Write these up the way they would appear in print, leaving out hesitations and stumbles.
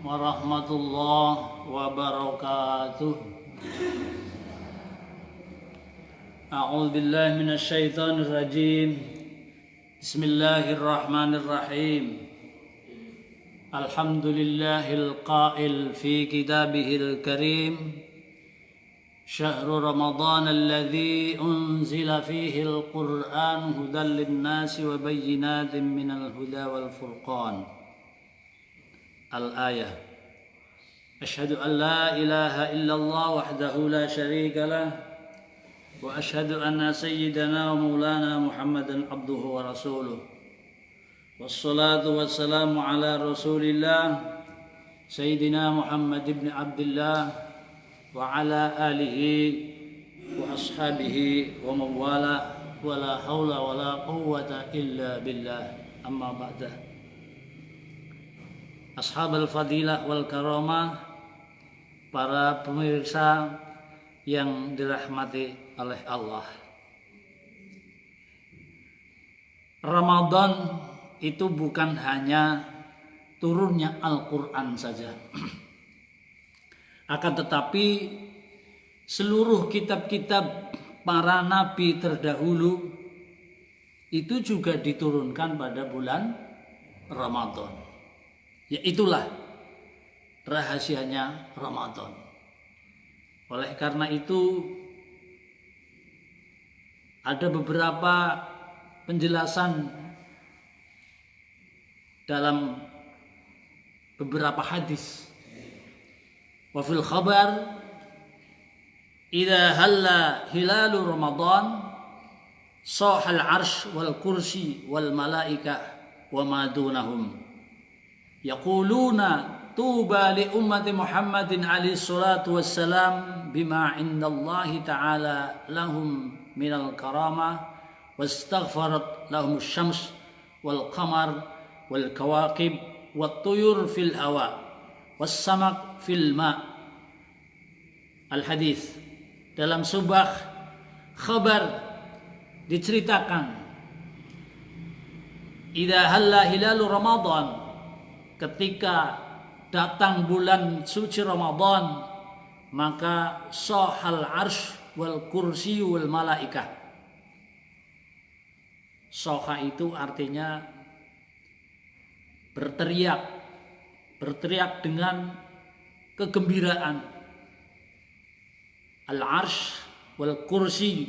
warahmatullahi wabarakatuh. A'udzu billahi minasy syaithanir rajim. Bismillahirrahmanirrahim. Alhamdulillahil qail fi kitabihil karim. Syahrul Ramadan alladzi unzila fihi al-Qur'an hudan lin-nasi wa bayyinatin minal huda wal furqan. Al-ayah. Asyhadu an la ilaha illallah wahdahu la syarika lah wa asyhadu anna sayyidana wa maulana Muhammadan abduhu wa rasuluh. Wassalatu wassalamu ala Rasulillah Sayyidina Muhammad ibn Abdullah wa ala alihi wa ashabihi wa mawala wa la hawla wa la quwwata illa billah. Amma ba'da. Ashabul fadilah wal karamah, para pemirsa yang dirahmati oleh Allah. Ramadan itu bukan hanya turunnya Al-Quran saja. Akan tetapi seluruh kitab-kitab para nabi terdahulu itu juga diturunkan pada bulan Ramadan. Ya, itulah rahasianya Ramadan. Oleh karena itu ada beberapa penjelasan dalam beberapa hadis. Wa fil khabar idza halla hilalu Ramadan sahal arsh wal kursi wal malaika wa ma dunahum yaquluna tuba li ummati Muhammadin alaihi salatu wassalam bima indallahi ta'ala lahum minal karamah wastaghfarat lahum syams wal qamar wal kawakib wat tuyur fil hawa was samak fil ma. Al-hadis. Dalam sebuah khabar diceritakan idza halla hilalu Ramadan, ketika datang bulan suci Ramadan, maka sahal arsh wal kursi wal malaikah. Soha itu artinya berteriak dengan kegembiraan. Al-arsh wal kursi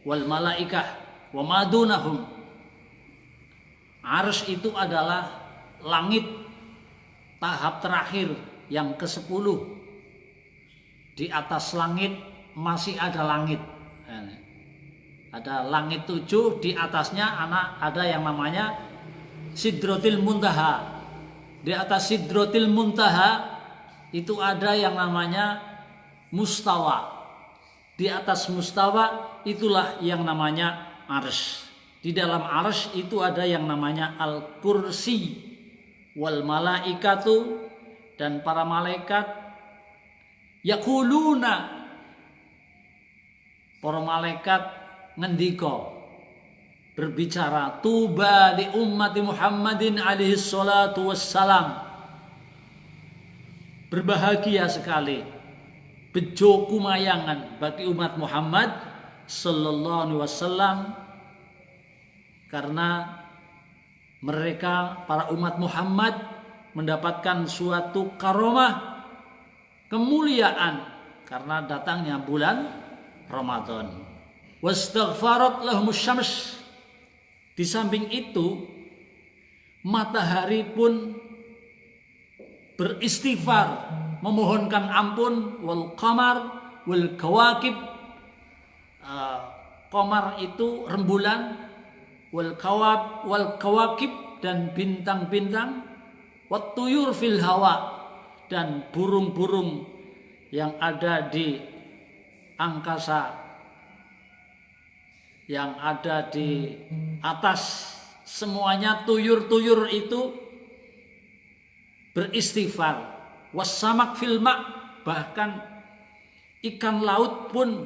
wal malaikah wa madunahum. Arsh itu adalah langit tahap terakhir yang ke-10. Di atas langit masih ada langit. Ada langit 7, di atasnya ada yang namanya Sidratil Muntaha. Di atas Sidratil Muntaha itu ada yang namanya mustawa. Di atas mustawa itulah yang namanya arsy. Di dalam arsy itu ada yang namanya al-kursi wal malaikatu, dan para malaikat yaquluna, para malaikat ngendika, berbicara, tuba li ummati Muhammadin alaihi salatu wassalam, berbahagia sekali, bejo kumayangan bagi umat Muhammad sallallahu alaihi wasallam, karena mereka, para umat Muhammad, mendapatkan suatu karomah, kemuliaan karena datangnya bulan Ramadan. Wastaghfarat lahumus syams. Di samping itu, matahari pun beristighfar, memohonkan ampun, wal qamar wal kawakib. Qamar itu rembulan, wal kawakib dan bintang-bintang, wat tuyur fil hawa, dan burung-burung yang ada di angkasa, yang ada di atas, semuanya tuyur-tuyur itu beristighfar. Wassamak fil ma', bahkan ikan laut pun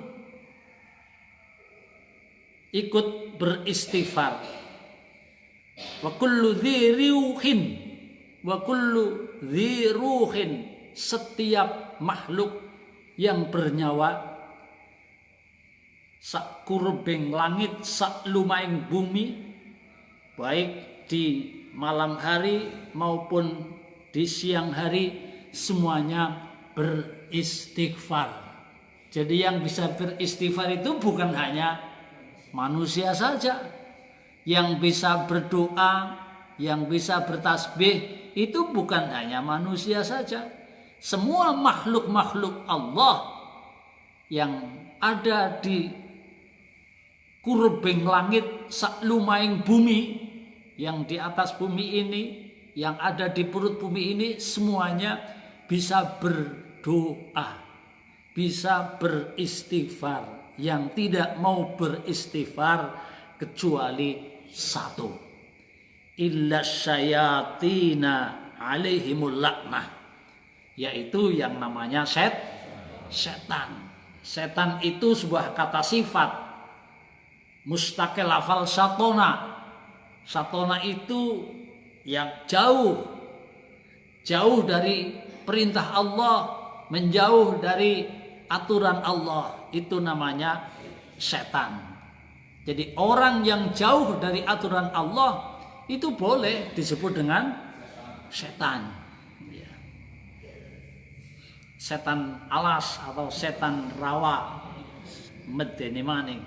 ikut beristighfar. Wa kullu dzi riuhin, wa kullu dzi ruhin, setiap makhluk yang bernyawa, sak kurbeng langit, sak lumaing bumi, baik di malam hari maupun di siang hari, semuanya beristighfar. Jadi yang bisa beristighfar itu bukan hanya manusia saja. Yang bisa berdoa, yang bisa bertasbih, itu bukan hanya manusia saja. Semua makhluk-makhluk Allah yang ada di kurbeng langit, saklumaing bumi, yang di atas bumi ini, yang ada di perut bumi ini, semuanya bisa berdoa, bisa beristighfar. Yang tidak mau beristighfar kecuali satu, illa syayatina alaihimul laknah, yaitu yang namanya setan. Setan itu sebuah kata sifat mustaqil lafal satona. Satona itu yang jauh dari perintah Allah, menjauh dari aturan Allah, itu namanya setan. Jadi orang yang jauh dari aturan Allah itu boleh disebut dengan setan. Setan alas atau setan rawa, medeni maning.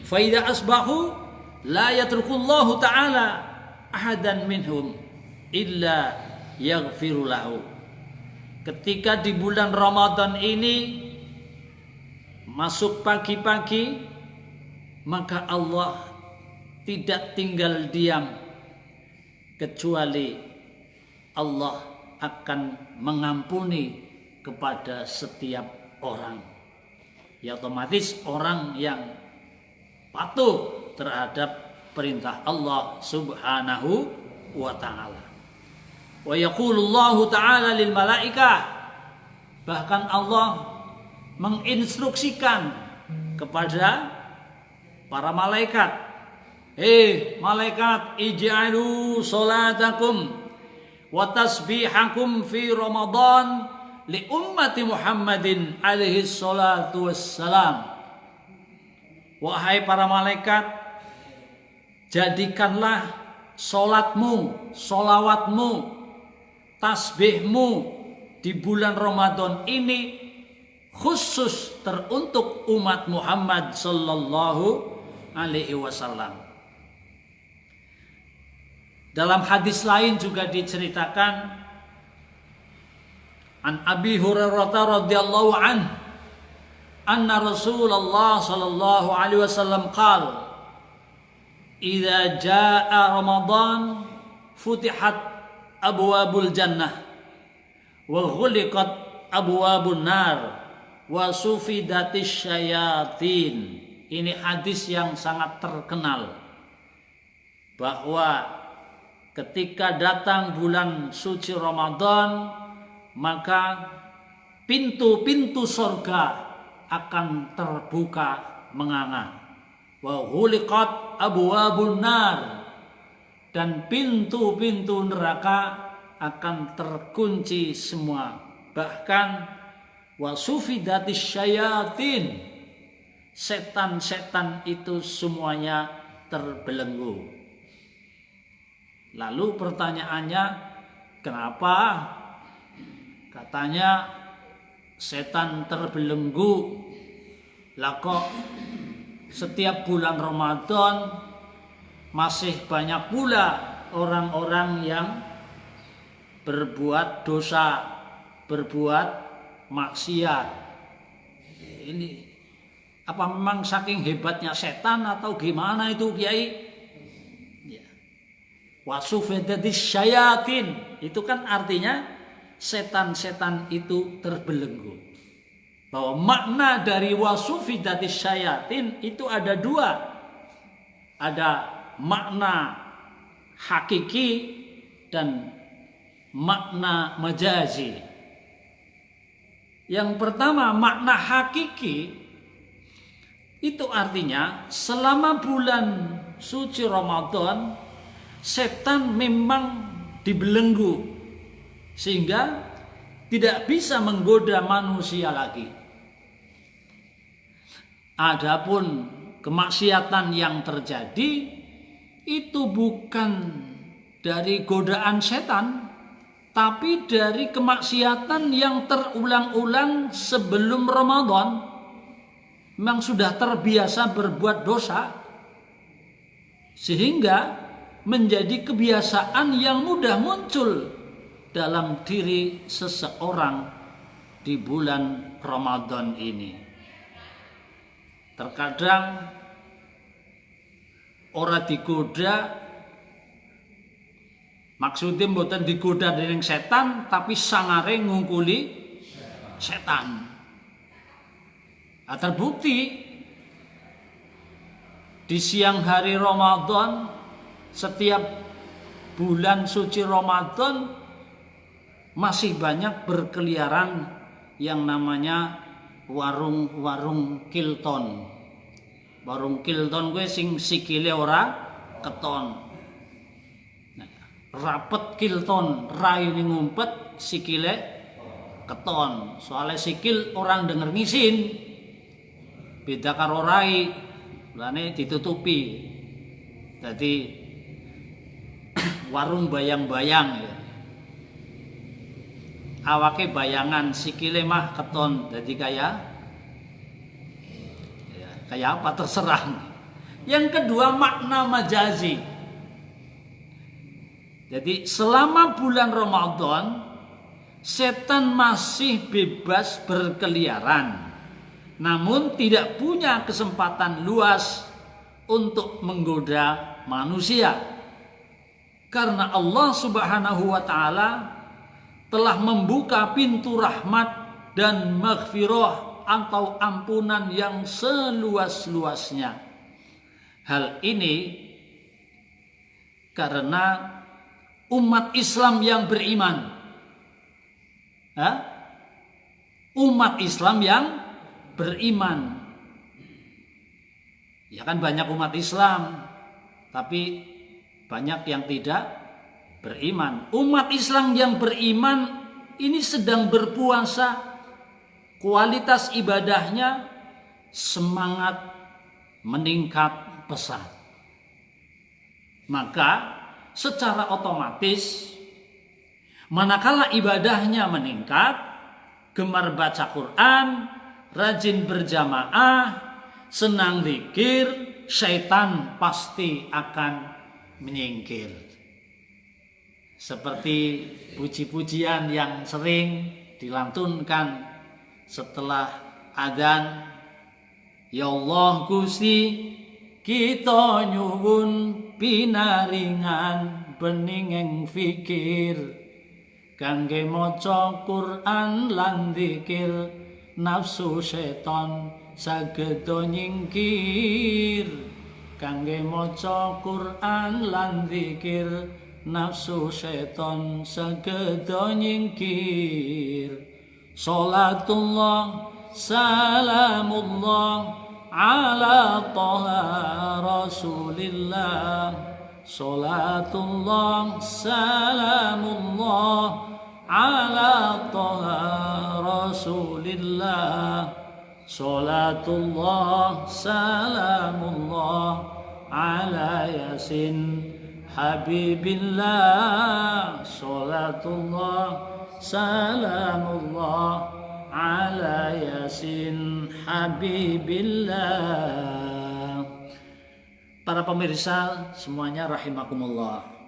Fa idza asbahu la yatrukullahu ta'ala ahadan minhum illa yaghfiru lahu. Ketika di bulan Ramadan ini masuk pagi-pagi, maka Allah tidak tinggal diam, kecuali Allah akan mengampuni kepada setiap orang. Ya, otomatis orang yang patuh terhadap perintah Allah Subhanahu wa ta'ala. Wa yaqulullahu ta'ala lil malaikah, bahkan Allah menginstruksikan kepada para malaikat, malaikat, ij'alu salatakum wa tasbihakum fi Ramadan li ummati Muhammadin alaihi salatu wassalam. Wahai para malaikat, jadikanlah solatmu, solawatmu, tasbihmu di bulan Ramadan ini khusus teruntuk umat Muhammad sallallahu alaihi wasallam. Dalam hadis lain juga diceritakan, an Abi Hurairah radhiyallahu anhu anna Rasulullah sallallahu alaihi wasallam qala idza jaa Ramadan futihat abwabul jannah wa ghuliqat abwabun nar wa sufidatis syayatin. Ini hadis yang sangat terkenal, bahwa ketika datang bulan suci Ramadan, maka pintu-pintu surga akan terbuka menganga. Wa ghuliqat abwabun nar, dan pintu-pintu neraka akan terkunci semua. Bahkan wa sufidatis syayatin, setan-setan itu semuanya terbelenggu. Lalu pertanyaannya, kenapa katanya setan terbelenggu? Lah kok setiap bulan Ramadan masih banyak pula orang-orang yang berbuat dosa, berbuat maksiat. Ini apa memang saking hebatnya setan atau gimana itu, Kiai? Ya. Wasufedatis syayatin, itu kan artinya setan-setan itu terbelenggu. Bahwa makna dari wasufidatis syayatin itu ada dua. Ada makna hakiki dan makna majazi. Yang pertama, makna hakiki itu artinya selama bulan suci Ramadan setan memang dibelenggu sehingga tidak bisa menggoda manusia lagi. Adapun kemaksiatan yang terjadi itu bukan dari godaan setan, tapi dari kemaksiatan yang terulang-ulang sebelum Ramadan. Memang sudah terbiasa berbuat dosa, sehingga menjadi kebiasaan yang mudah muncul dalam diri seseorang di bulan Ramadan ini. Terkadang ora digoda, maksudnya mboten digoda dening setan, tapi sangare ngungkuli setan. Terbukti di siang hari Ramadan, setiap bulan suci Ramadan masih banyak berkeliaran yang namanya warung-warung Kilton. Warung Kilton gue sing sikile ora keton. Nah, rapet Kilton, raine ngumpet, sikile keton. Soalnya sikil orang denger ngisin. Beda karo rai, lane ditutupi. Jadi warung bayang-bayang ya. Awake bayangan, sikile mah keton. Jadi kayak apa terserah. Yang kedua, makna majazi. Jadi selama bulan Ramadan setan masih bebas berkeliaran, namun tidak punya kesempatan luas untuk menggoda manusia. Karena Allah Subhanahu wa taala telah membuka pintu rahmat dan maghfirah atau ampunan yang seluas-luasnya. Hal ini karena umat Islam yang beriman. Umat Islam yang beriman. Ya kan banyak umat Islam, tapi banyak yang tidak beriman. Umat Islam yang beriman ini sedang berpuasa, kualitas ibadahnya semangat meningkat pesat. Maka secara otomatis manakala ibadahnya meningkat, gemar baca Quran, rajin berjamaah, senang zikir, syaitan pasti akan menyingkir. Seperti puji-pujian yang sering dilantunkan setelah adzan, ya Allah Gusti, kita nyuwun pinaringan beninging fikir, kangge maca Quran lan zikir, nafsu setan sageda nyingkir. Kangge maca Quran lan zikir, nafsu setan sageda nyingkir. Salatullah salamullah ala taha rasulillah. Salatullah salamullah ala taha rasulillah. Salatullah salamullah ala yasin habibillah. Salatullah salamullah ala yasin habibillah. Para pemirsa semuanya rahimakumullah.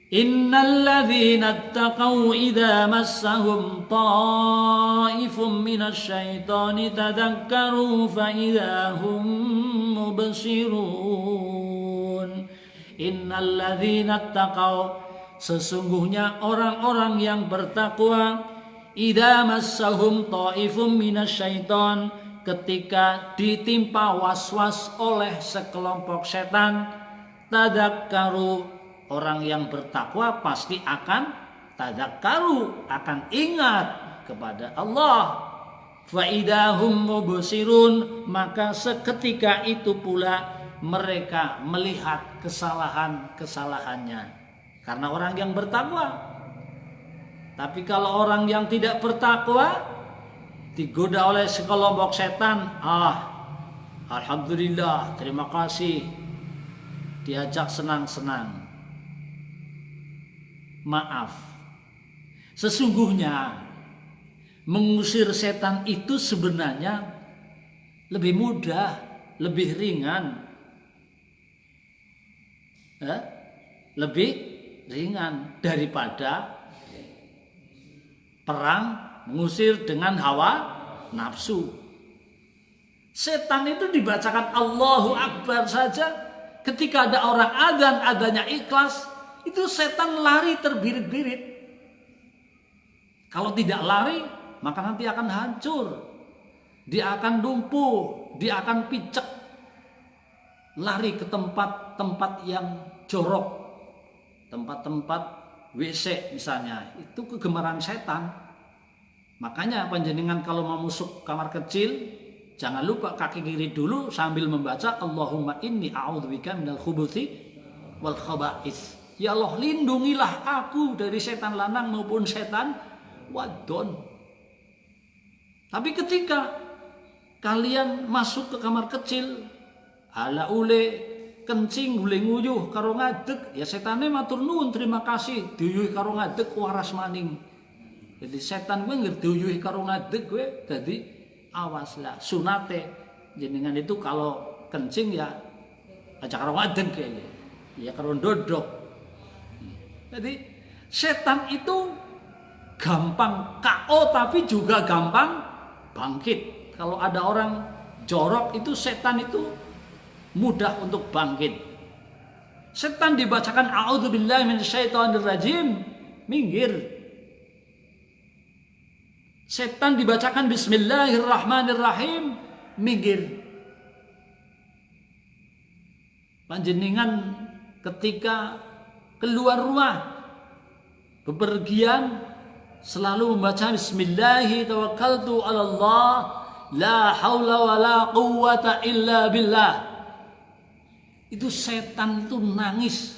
Innal ladzina taqaw idza massahum ta'ifum minasy syaitani tadakkaru fa idza hum mubsirun. Innal ladzina taqaw, sesungguhnya orang-orang yang bertakwa, idza massahum ta'ifum minasy syaitan, ketika ditimpa was-was oleh sekelompok setan, tadakkaru, orang yang bertakwa pasti akan tadakkaru, akan ingat kepada Allah. Fa idahum mubsirun, maka seketika itu pula mereka melihat kesalahan-kesalahannya. karena orang yang bertakwa. Tapi kalau orang yang tidak bertakwa digoda oleh sekelompok setan, alhamdulillah, terima kasih, diajak senang-senang. Maaf, sesungguhnya mengusir setan itu sebenarnya lebih mudah, lebih ringan, lebih ringan daripada perang mengusir dengan hawa nafsu. Setan itu dibacakan Allahu Akbar saja, ketika ada orang adzan, adanya ikhlas, itu setan lari terbirit-birit. Kalau tidak lari, maka nanti akan hancur. Dia akan lumpuh, dia akan picek. Lari ke tempat-tempat yang jorok, tempat-tempat WC misalnya, itu kegemaran setan. Makanya panjenengan kalau mau masuk kamar kecil, jangan lupa kaki kiri dulu sambil membaca Allahumma inni a'udzubika minal khubuthi wal khaba'is. Ya Allah, lindungilah aku dari setan lanang maupun setan wadon. Tapi ketika kalian masuk ke kamar kecil, ala ule kencing ule nguyuh karo ngadeg, ya setane matur nuwun terima kasih, diyuh karo ngadeg waras maning. Jadi setan gue ngerduyuh karo ngadeg gue, jadi awas lah. Sunate jenengan itu kalau kencing ya aja karo ngadeg kayaknya, ya karo dodok. Jadi setan itu gampang KO tapi juga gampang bangkit. Kalau ada orang jorok itu setan itu mudah untuk bangkit. Setan dibacakan a'udzubillahi minasyaitonirrajim, minggir. Setan dibacakan bismillahirrahmanirrahim, minggir. Panjenengan ketika keluar rumah bepergian selalu membaca bismillahi tawakkaltu 'ala Allah la haula wala quwwata illa billah. Itu setan itu nangis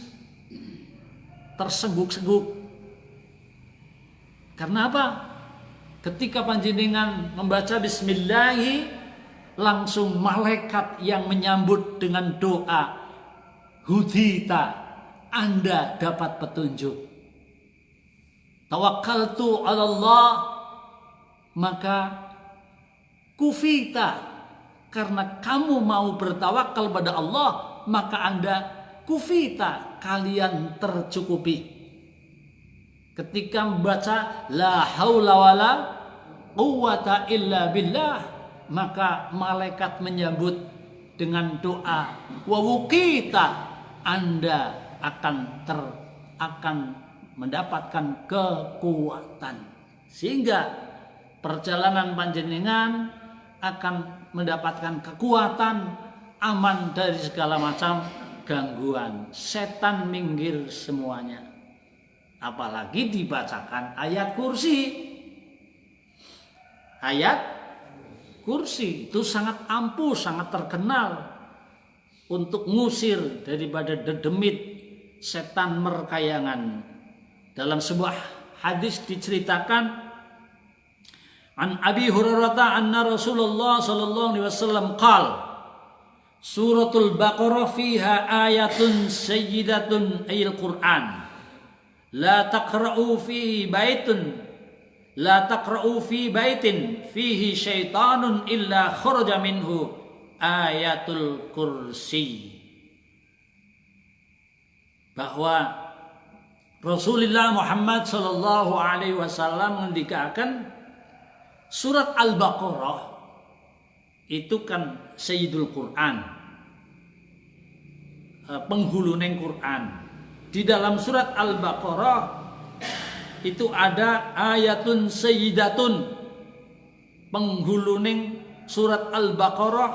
tersengguk-sengguk. Karena apa? Ketika panjenengan membaca bismillahi, langsung malaikat yang menyambut dengan doa hudita, Anda dapat petunjuk. Tawakkaltu 'ala Allah, maka kufita, karena kamu mau bertawakal pada Allah, maka Anda kufita, kalian tercukupi. Ketika membaca la haula wala quwwata illa billah, maka malaikat menyambut dengan doa wa wukita, Anda akan mendapatkan kekuatan, sehingga perjalanan panjenengan akan mendapatkan kekuatan, aman dari segala macam gangguan. Setan minggir semuanya. Apalagi dibacakan ayat kursi. Ayat kursi itu sangat ampuh, sangat terkenal untuk ngusir daripada dedemit setan merkayangan. Dalam sebuah hadis diceritakan, an Abi Hurairah anna Rasulullah sallallahu alaihi wasallam qala, suratul Baqarah fiha ayatun sayyidatun ayil Qur'an, la taqra'u fi baitin fihi syaitanun illa kharaja minhu ayatul kursi. Bahwa Rasulullah Muhammad sallallahu alaihi wasallam mendikaakan surat Al-Baqarah itu kan Sayyidul Quran, penghuluning Quran. Di dalam surat Al-Baqarah itu ada ayatun sayyidatun, penghuluning surat Al-Baqarah,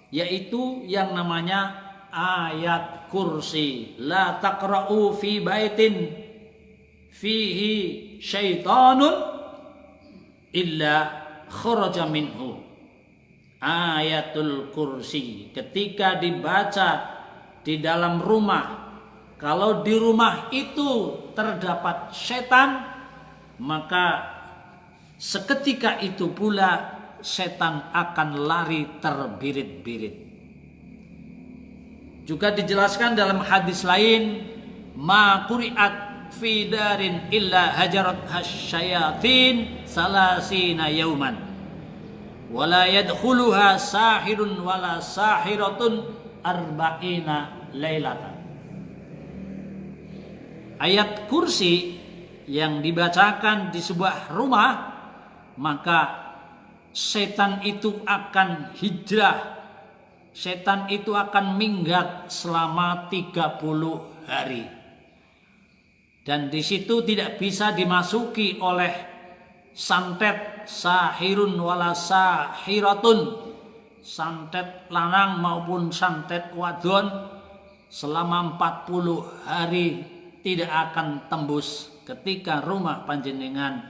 yaitu yang namanya ayat kursi. La taqra'u fi baitin fihi syaitanun illa kharaja minhu. Ayatul kursi ketika dibaca di dalam rumah Kalau di rumah itu terdapat setan, maka seketika itu pula setan akan lari terbirit-birit. Juga dijelaskan dalam hadis lain, ma quri'at fi darin illa hajarat hasyayatin salasina yauman wala yadkhuluha sahirun wala sahiratun arba'ina lailatan. Ayat kursi yang dibacakan di sebuah rumah, maka setan itu akan hijrah, setan itu akan minggat selama 30 hari. Dan di situ tidak bisa dimasuki oleh santet sahirun wala sahiratun, santet lanang maupun santet wadon, selama 40 hari tidak akan tembus ketika rumah panjenengan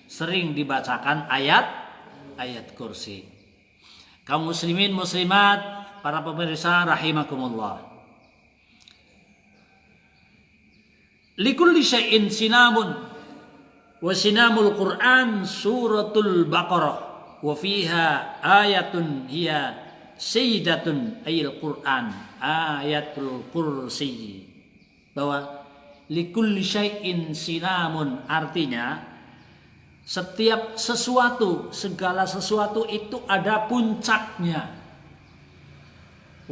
sering dibacakan ayat kursi. Kaum muslimin muslimat, para pemirsa rahimakumullah. Likulli syai'in sinamun wa sinamul Qur'an suratul Baqarah wa fiha ayatun hiya sayyidatun ayil Qur'an ayatul kursi. Bahwa likulli syai'in sinamun artinya setiap sesuatu, segala sesuatu itu ada puncaknya.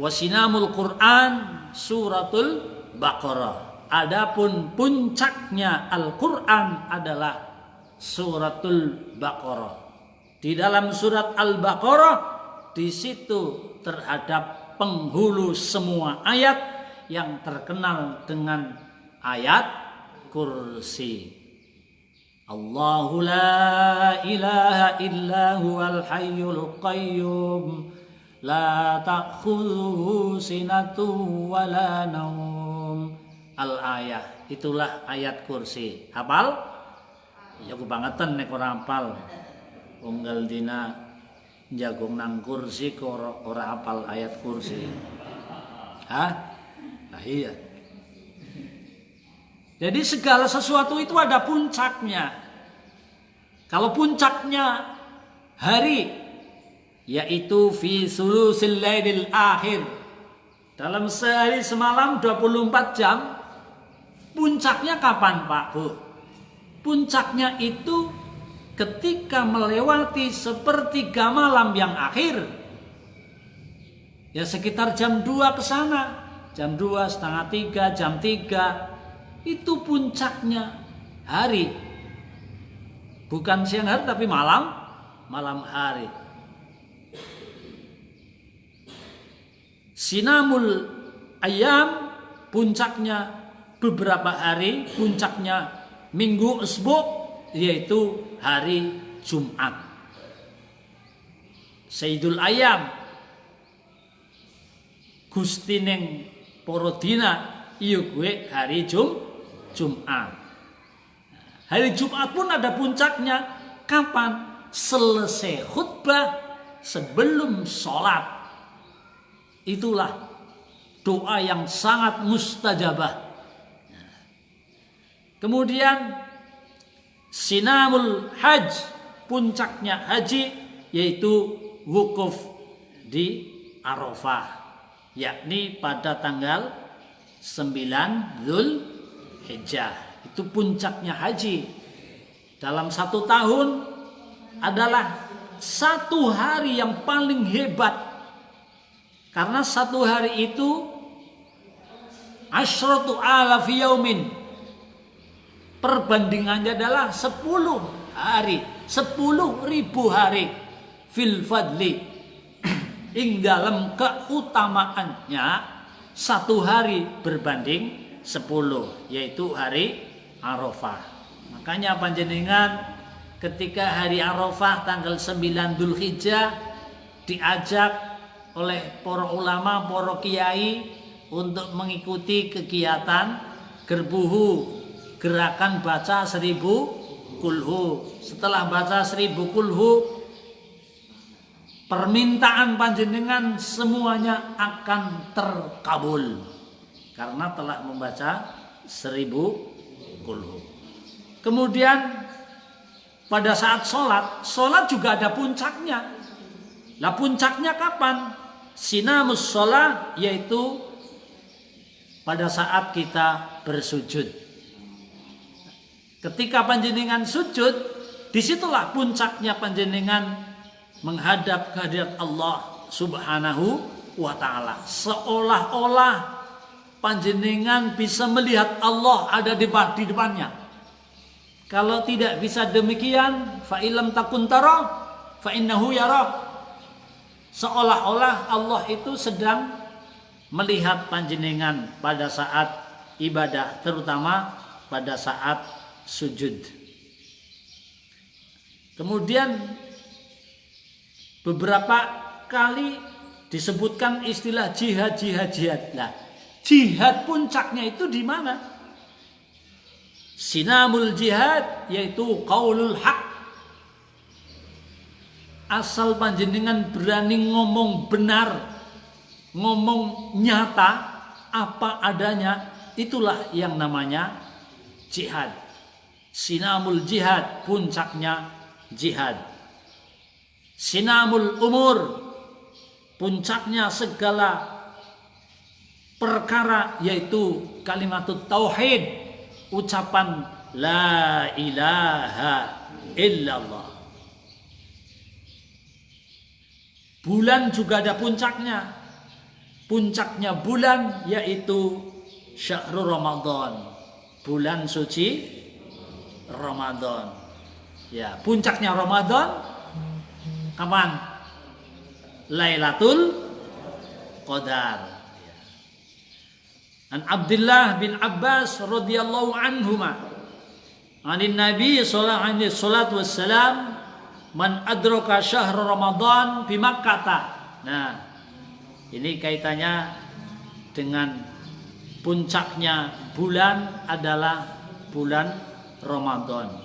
Wasinamul Quran suratul Baqarah. Adapun puncaknya Al-Quran adalah suratul Baqarah. Di dalam surat Al-Baqarah, di situ terhadap penghulu semua ayat yang terkenal dengan ayat kursi. Allahu la ilaha illa huwal hayyul qayyum la ta'khudhuhu sinatun wa la naum. Al-ayah, itulah ayat kursi. Hafal? Ya kebangetan nek ora hafal. Unggal dina jagong nang kursi kok ora hafal ayat kursi. Hah? Nah iya. Jadi segala sesuatu itu ada puncaknya. Kalau puncaknya hari, yaitu fi sulusil lailil akhir, dalam sehari semalam 24 jam. Puncaknya kapan Pak Bu? Puncaknya itu ketika melewati sepertiga malam yang akhir. Ya sekitar jam 2 ke sana. Jam 2, setengah 3, jam 3. Itu puncaknya hari. Bukan siang hari tapi malam hari. Sinamul ayam, puncaknya beberapa hari, puncaknya minggu usbu', yaitu hari Jumat. Sayyidul ayam Gusti ning para dina iya gue hari Jumat. Hari Jumat pun ada puncaknya. Kapan? Selesai khutbah, sebelum sholat. Itulah doa yang sangat mustajabah. Kemudian sinamul hajj, puncaknya haji, yaitu wukuf di Arafah, yakni pada tanggal 9 Dzulhijjah. Itu puncaknya haji. Dalam 1 tahun adalah 1 hari yang paling hebat. Karena 1 hari itu asyratu alaf yaumin. Perbandingannya adalah 10 hari, 10.000 hari fil fadli. Ing dalam keutamaannya 1 hari berbanding 10, yaitu hari Arafah. Makanya panjenengan ketika hari Arafah tanggal 9 Dzulhijjah diajak oleh para ulama, para kiai untuk mengikuti kegiatan gerbuhu, gerakan baca 1000 kulhu. Setelah baca 1000 kulhu, permintaan panjenengan semuanya akan terkabul. karena telah membaca 1000 qul. Kemudian pada saat sholat juga ada puncaknya. Lah puncaknya kapan? Sinamus sholat, yaitu pada saat kita bersujud. Ketika panjenengan sujud, disitulah puncaknya panjenengan menghadap kehadirat Allah Subhanahu wa ta'ala. Seolah-olah panjenengan bisa melihat Allah ada di depannya. Kalau tidak bisa demikian, fa illam takun tara fa innahu yarak. Seolah-olah Allah itu sedang melihat panjenengan pada saat ibadah, terutama pada saat sujud. Kemudian beberapa kali disebutkan istilah jihad. Nah, jihad puncaknya itu di mana? Sinamul jihad, yaitu qaulul haq. Asal panjenengan berani ngomong benar, ngomong nyata, apa adanya, itulah yang namanya jihad. Sinamul jihad, puncaknya jihad. Sinamul umur, puncaknya segala perkara, yaitu kalimatut tauhid, ucapan la ilaha illallah. Bulan juga ada puncaknya. Puncaknya bulan yaitu syahrul Ramadan, bulan suci Ramadan. Ya, puncaknya Ramadan kapan? Lailatul Qadar. An Abdullah bin Abbas radhiyallahu anhuma, anin Nabi sallallahu alaihi wasallam, man adraka syahr Ramadan bi Makkah. Nah, ini kaitannya dengan puncaknya bulan adalah bulan Ramadan.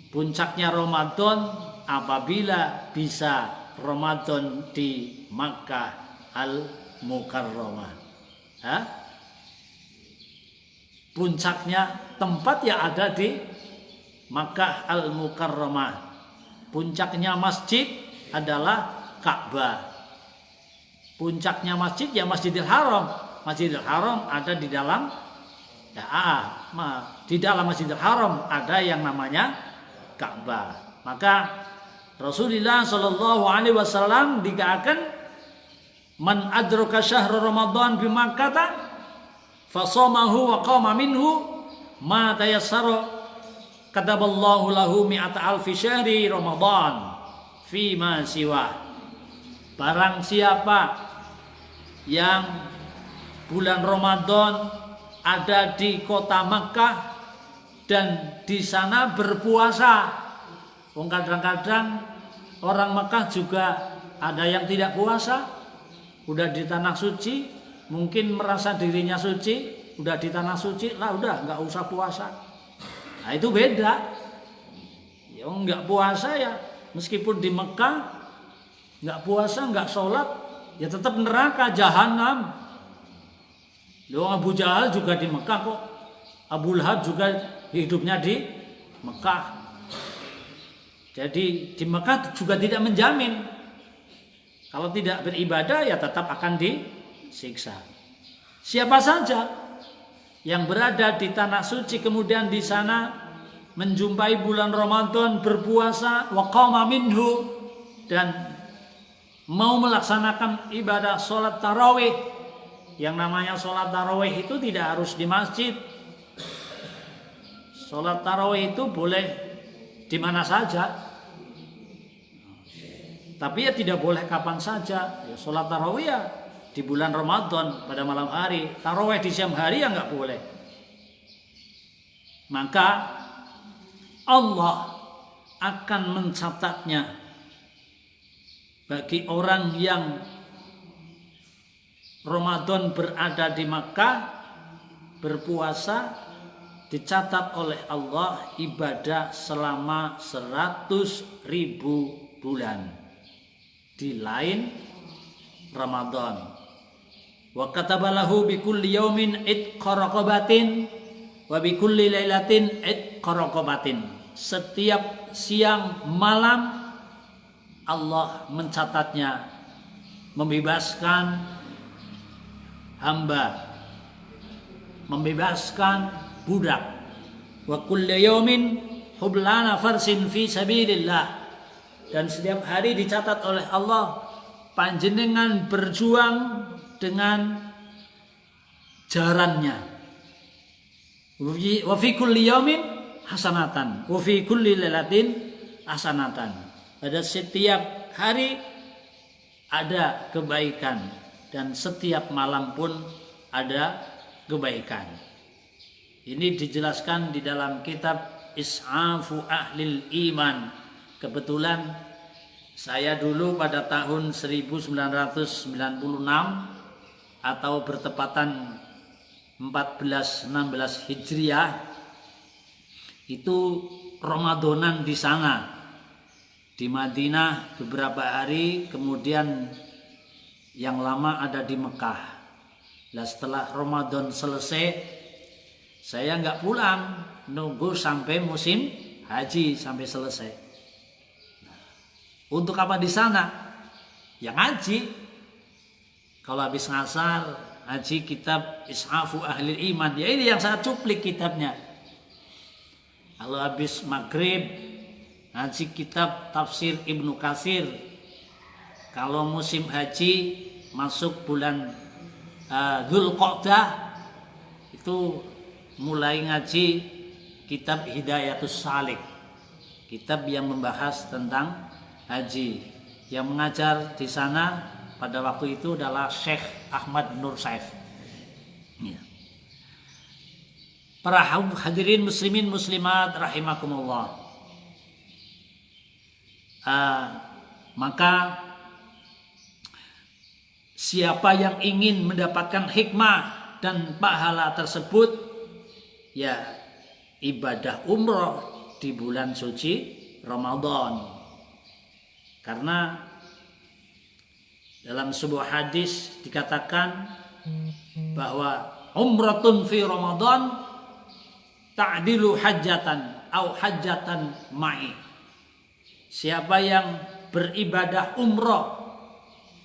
Puncaknya Ramadan apabila bisa Ramadan di Makkah Al-Mukarramah. Puncaknya tempat yang ada di Makkah Al-Mukarramah. Puncaknya masjid adalah Ka'bah. Puncaknya masjid ya Masjidil Haram. Masjidil Haram ada di dalam di dalam Masjidil Haram ada yang namanya Ka'bah. Maka Rasulullah Shallallahu Alaihi Wasallam dikatakan, man adraka syahr Ramadan bi Makkah fasamahu wa qama minhu ma tayassara kataballahu lahu mi'ata alfi syahri Ramadan fi ma siwa. Barang siapa yang bulan Ramadan ada di kota Makkah dan di sana berpuasa. Kadang-kadang orang Makkah juga ada yang tidak puasa, udah di tanah suci, mungkin merasa dirinya suci, udah di tanah suci lah, udah nggak usah puasa. Nah itu beda. Ya nggak puasa ya, meskipun di Mekah nggak puasa, nggak sholat, ya tetap neraka, jahanam. Loh, Abu Jahal juga di Mekah kok. Abu Lahab juga hidupnya di Mekah. Jadi di Mekah juga tidak menjamin. Kalau tidak beribadah ya tetap akan disiksa. Siapa saja yang berada di tanah suci kemudian di sana menjumpai bulan Ramadan, berpuasa, wa qama minhu, dan mau melaksanakan ibadah sholat tarawih. Yang namanya sholat tarawih itu tidak harus di masjid. Sholat tarawih itu boleh di mana saja. Tapi ya tidak boleh kapan saja. Ya, sholat tarawih ya di bulan Ramadan pada malam hari. Tarawih di siang hari ya nggak boleh. Maka Allah akan mencatatnya bagi orang yang Ramadan berada di Makkah berpuasa, dicatat oleh Allah ibadah selama 100.000 bulan di lain Ramadan. Wa katabalahu bi kulli yaumin itqa raqabatin wa bi kulli lailatin itqa raqabatin. Setiap siang malam Allah mencatatnya, membebaskan hamba, membebaskan budak. Wa kulli yaumin hublana farsin fi sabilillah. Dan setiap hari dicatat oleh Allah, panjenengan berjuang dengan jarannya. Wa fi kulli yaumin hasanatan wa fi kulli lailatin hasanatan. Pada setiap hari ada kebaikan dan setiap malam pun ada kebaikan. Ini dijelaskan di dalam kitab Is'afu Ahlil Iman. Kebetulan saya dulu pada tahun 1996 atau bertepatan 1416 Hijriah itu Ramadanan di sana, di Madinah beberapa hari, kemudian yang lama ada di Mekah. Nah, setelah Ramadan selesai, saya nggak pulang, nunggu sampai musim haji sampai selesai. Nah, untuk apa di sana? Yang ngaji. Kalau habis ngasar, haji kitab Is'afu Ahlil Iman. Ya ini yang saya cuplik kitabnya. Kalau habis maghrib, haji kitab Tafsir Ibnu Katsir. Kalau musim haji masuk bulan Dzulqa'dah, itu mulai ngaji kitab Hidayatus Salik, kitab yang membahas tentang haji. Yang mengajar di sana pada waktu itu adalah Syekh Ahmad Nur Saif. Ya. Para hadirin muslimin muslimat rahimakumullah. Maka siapa yang ingin mendapatkan hikmah dan pahala tersebut, ya ibadah umroh di bulan suci Ramadan. Karena dalam sebuah hadis dikatakan bahwa umratun fi Ramadan ta'dilu hajjatan au hajjatan ma'i. Siapa yang beribadah umroh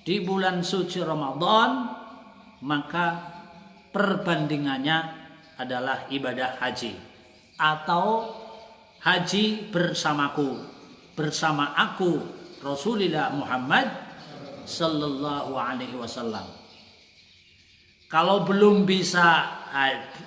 di bulan suci Ramadan, maka perbandingannya adalah ibadah haji atau haji bersamaku, bersama aku Rasulullah Muhammad sallallahu alaihi wasallam. Kalau belum bisa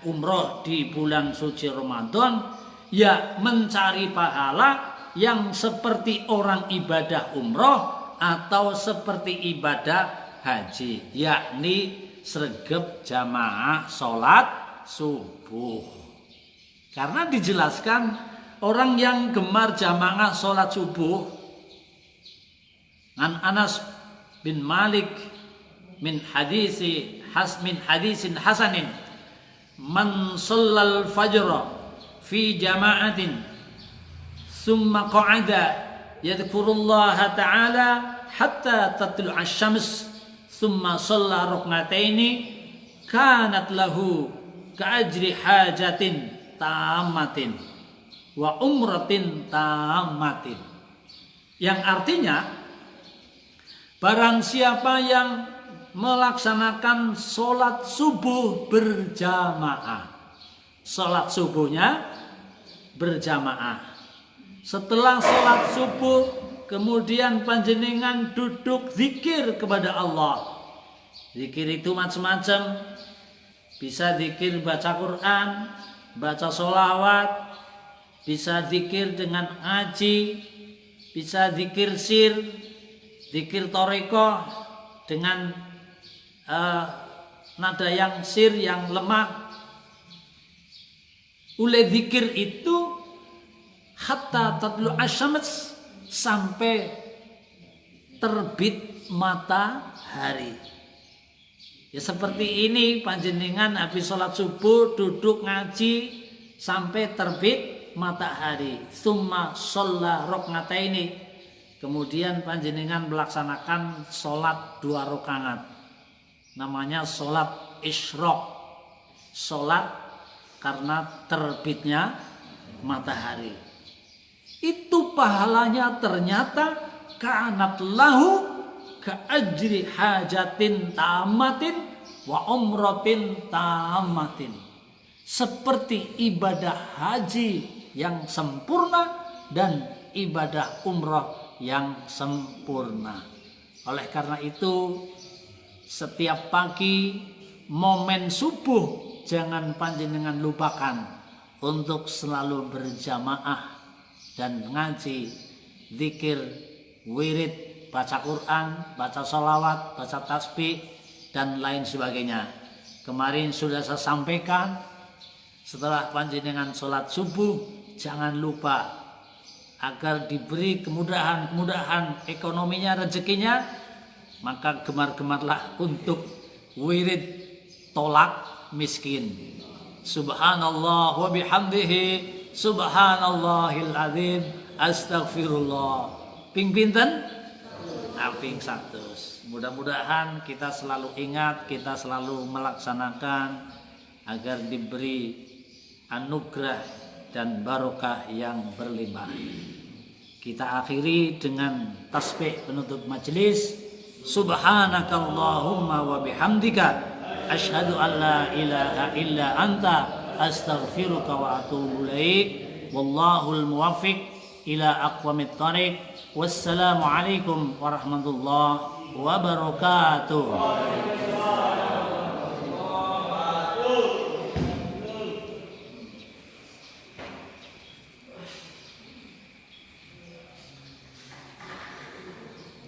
umroh di bulan suci Ramadan, ya mencari pahala yang seperti orang ibadah umroh atau seperti ibadah haji, yakni sregep jamaah sholat subuh. Karena dijelaskan orang yang gemar jamaah sholat subuh, an Anas bin Malik min hadisin hasanin, man shallal fajra fi jama'atin thumma qa'ada yadhkurullaha ta'ala hatta tatlu'a asy-syams thumma shalla rak'ataini kanat lahu ka'ajri hajatin tamatin wa umratin tamatin. Yang artinya, barang siapa yang melaksanakan sholat subuh berjamaah, sholat subuhnya berjamaah, setelah sholat subuh kemudian panjenengan duduk zikir kepada Allah. Zikir itu macam-macam, bisa zikir baca Quran, baca sholawat, bisa zikir dengan ngaji, bisa zikir sir, zikir torikoh dengan nada yang sir, yang lemah. Oleh zikir itu hatta tatlu asyams, sampai terbit matahari. Ya seperti ini, panjenengan habis sholat subuh duduk ngaji sampai terbit matahari. Summa sholla rok'ataini, kemudian panjenengan melaksanakan sholat 2 rakaat. namanya sholat isyraq, sholat karena terbitnya matahari. Itu pahalanya ternyata kanat lahu ka ajri hajatin tamatin wa umratin tamatin, seperti ibadah haji yang sempurna dan ibadah umrah yang sempurna. Oleh karena itu, setiap pagi momen subuh jangan panjenengan lupakan untuk selalu berjamaah dan ngaji, zikir, wirid, baca Quran, baca sholawat, baca tasbih, dan lain sebagainya. Kemarin sudah saya sampaikan, setelah panjenengan sholat subuh, jangan lupa agar diberi kemudahan ekonominya, rezekinya, maka gemar-gemarlah untuk wirid tolak miskin. Subhanallah wa bihamdihi subhanallahil azim astaghfirullah. Ping pinten? Ping 100. Mudah-mudahan kita selalu ingat, kita selalu melaksanakan agar diberi anugerah dan barokah yang berlimpah. Kita akhiri dengan tasbih penutup majelis. Subhanakallahumma wa bihamdika asyhadu an la ilaha illa anta astaghfiruka wa atubu ilaik. Wallahul muwaffiq ila aqwamit thariq. Wassalamu alaikum warahmatullahi wabarakatuh.